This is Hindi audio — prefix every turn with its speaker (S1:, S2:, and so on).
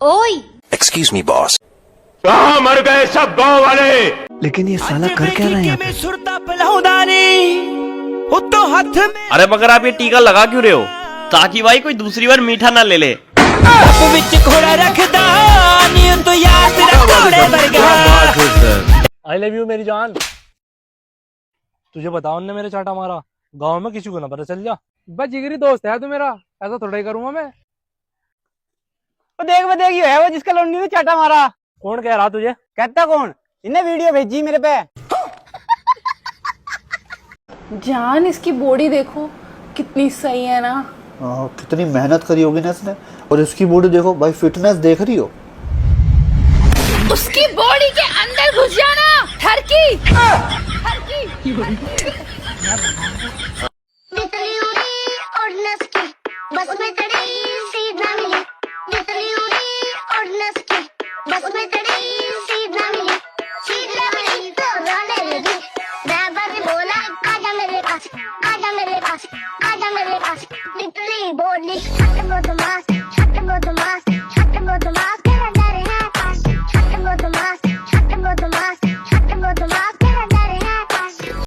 S1: ओए
S2: एक्सक्यूज मी बॉस।
S3: कहाँ मर गए सब गांव वाले।
S4: लेकिन ये साला कर क्या रहा है यहाँ पे?
S5: अरे मगर आप ये टीका लगा क्यों रहे हो? ताकि भाई कोई दूसरी बार मीठा ना ले ले।
S6: आई लव यू मेरी जान। तुझे बताओ ने मेरे चाटा मारा, गांव में किसी को ना पता चल जा। बस जिगरी दोस्त है तू मेरा, ऐसा थोड़ा ही करूंगा मैं।
S7: वो देख ये है वो जिसका लौंडी ने चाटा मारा।
S6: कौन कह रहा तुझे?
S7: कहता कौन? इन्हें वीडियो भेजी मेरे पे।
S1: जान इसकी बॉडी देखो कितनी सही है ना।
S4: कितनी मेहनत करी होगी ना इसने। और इसकी बॉडी देखो भाई, फिटनेस देख रही हो?
S1: उसकी बॉडी के अंदर घुस जाना ठरकी ठरकी।
S8: बस में तड़ी सीधा मिली, जितनी उड़ी और नस की बस में तड़ी सीधा मिली तो रोने लगी। ड्राइवर ने बोला आजा मेरे पास, आजा मेरे पास, आजा मेरे पास। जितनी बोली